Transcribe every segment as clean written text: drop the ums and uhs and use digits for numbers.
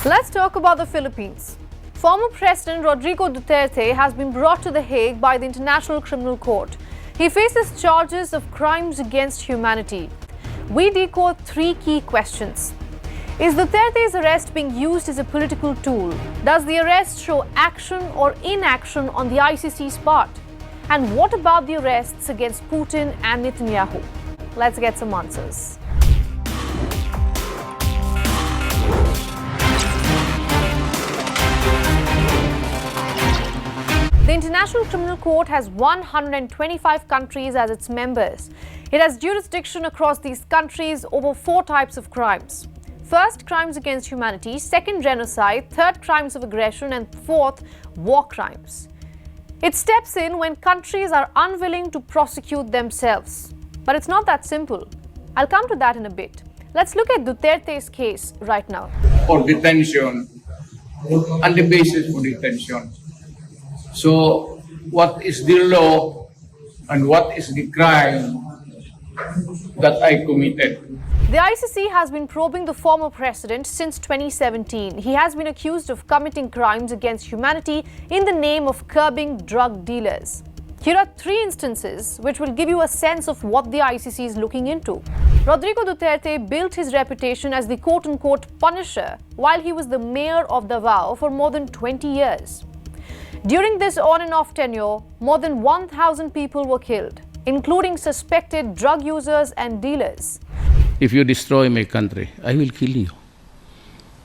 Let's talk about the Philippines. Former President Rodrigo Duterte has been brought to The Hague by the International Criminal Court. He faces charges of crimes against humanity. We decode three key questions. Is Duterte's arrest being used as a political tool? Does the arrest show action or inaction on the ICC's part? And what about the arrests against Putin and Netanyahu? Let's get some answers. The International Criminal Court has 125 countries as its members. It has jurisdiction across these countries over four types of crimes. First, crimes against humanity. Second, genocide. Third, crimes of aggression. And fourth, war crimes. It steps in when countries are unwilling to prosecute themselves. But it's not that simple. I'll come to that in a bit. Let's look at Duterte's case right now. For detention and the basis for detention. So, what is the law and what is the crime that I committed? The ICC has been probing the former president since 2017. He has been accused of committing crimes against humanity in the name of curbing drug dealers. Here are three instances which will give you a sense of what the ICC is looking into. Rodrigo Duterte built his reputation as the quote-unquote punisher while he was the mayor of Davao for more than 20 years. During this on and off tenure, more than 1,000 people were killed, including suspected drug users and dealers. If you destroy my country, I will kill you.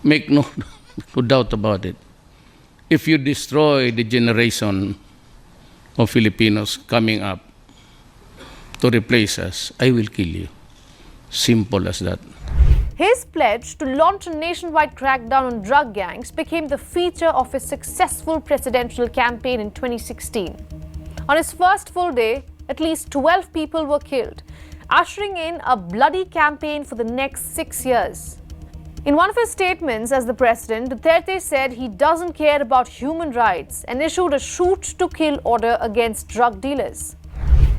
Make no doubt about it. If you destroy the generation of Filipinos coming up to replace us, I will kill you. Simple as that. His pledge to launch a nationwide crackdown on drug gangs became the feature of his successful presidential campaign in 2016. On his first full day, at least 12 people were killed, ushering in a bloody campaign for the next 6 years. In one of his statements as the president, Duterte said he doesn't care about human rights and issued a shoot-to-kill order against drug dealers.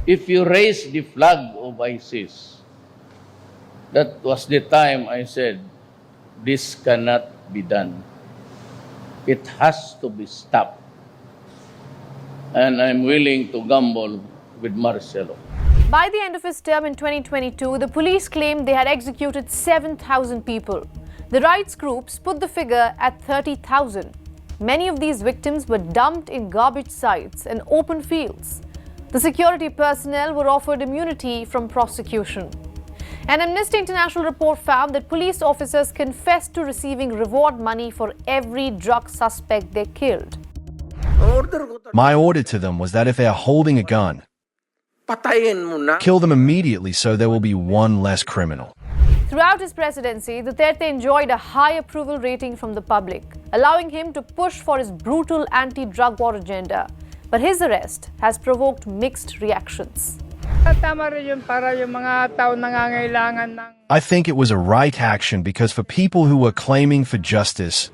If you raise the flag of ISIS, that was the time I said, this cannot be done. It has to be stopped. And I'm willing to gamble with Marcelo. By the end of his term in 2022, the police claimed they had executed 7,000 people. The rights groups put the figure at 30,000. Many of these victims were dumped in garbage sites and open fields. The security personnel were offered immunity from prosecution. An Amnesty International report found that police officers confessed to receiving reward money for every drug suspect they killed. My order to them was that if they are holding a gun, kill them immediately so there will be one less criminal. Throughout his presidency, Duterte enjoyed a high approval rating from the public, allowing him to push for his brutal anti-drug war agenda. But his arrest has provoked mixed reactions. I think it was a right action because for people who were claiming for justice,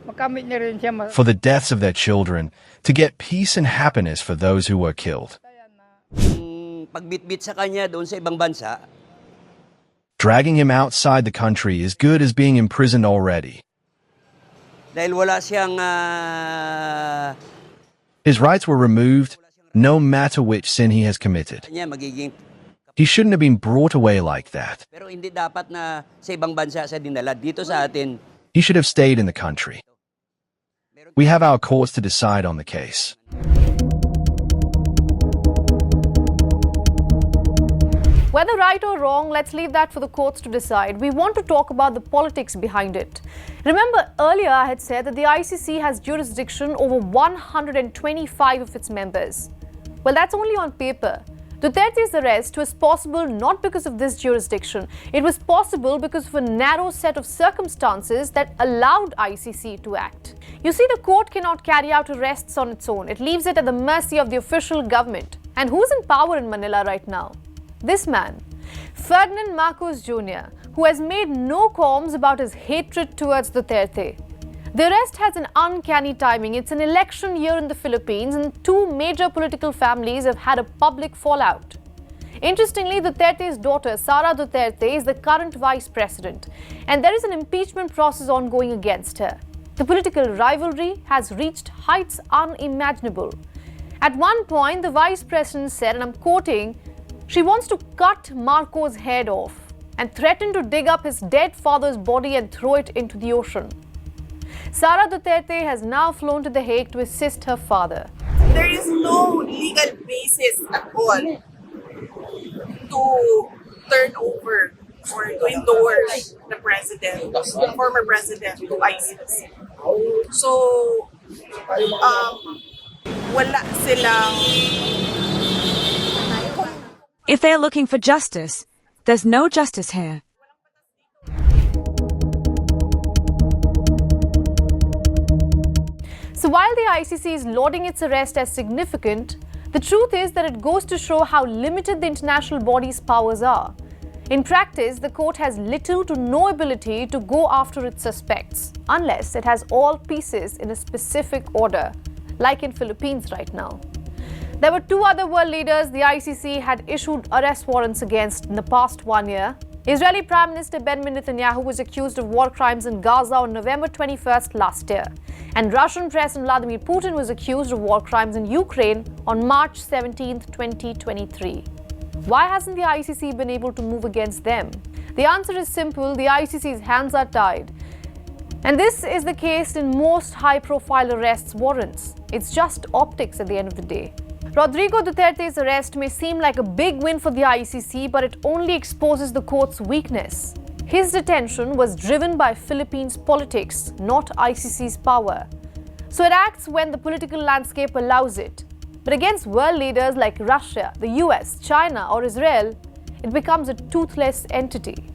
for the deaths of their children, to get peace and happiness for those who were killed. Pagbitbit sa kanya doon sa ibang bansa. Dragging him outside the country is good as being imprisoned already. Dahil wala siyang His rights were removed, no matter which sin he has committed. magiging He shouldn't have been brought away like that. pero hindi dapat na sa ibang bansa sa dinala dito sa atin. He should have stayed in the country. We have our courts to decide on the case. Whether right or wrong, let's leave that for the courts to decide. We want to talk about the politics behind it. Remember, earlier I had said that the ICC has jurisdiction over 125 of its members. Well, that's only on paper. Duterte's arrest was possible not because of this jurisdiction. It was possible because of a narrow set of circumstances that allowed ICC to act. You see, the court cannot carry out arrests on its own. It leaves it at the mercy of the official government. And who's in power in Manila right now? This man, Ferdinand Marcos Jr., who has made no qualms about his hatred towards Duterte. The arrest has an uncanny timing. It's an election year in the Philippines and two major political families have had a public fallout. Interestingly, Duterte's daughter, Sara Duterte, is the current vice president and there is an impeachment process ongoing against her. The political rivalry has reached heights unimaginable. At one point, the vice president said, and I'm quoting, she wants to cut Marco's head off and threatened to dig up his dead father's body and throw it into the ocean. Sara Duterte has now flown to The Hague to assist her father. There is no legal basis at all to turn over or to endorse the president, the former president, to ICC. So, wala silang... If they are looking for justice, there's no justice here. So while the ICC is lauding its arrest as significant, the truth is that it goes to show how limited the international body's powers are. In practice, the court has little to no ability to go after its suspects, unless it has all pieces in a specific order, like in Philippines right now. There were two other world leaders the ICC had issued arrest warrants against in the past 1 year. Israeli Prime Minister Benjamin Netanyahu was accused of war crimes in Gaza on November 21st last year. And Russian President Vladimir Putin was accused of war crimes in Ukraine on March 17, 2023. Why hasn't the ICC been able to move against them? The answer is simple: the ICC's hands are tied. And this is the case in most high-profile arrests warrants. It's just optics at the end of the day. Rodrigo Duterte's arrest may seem like a big win for the ICC, but it only exposes the court's weakness. His detention was driven by Philippines politics, not ICC's power. So it acts when the political landscape allows it. But against world leaders like Russia, the US, China, or Israel, it becomes a toothless entity.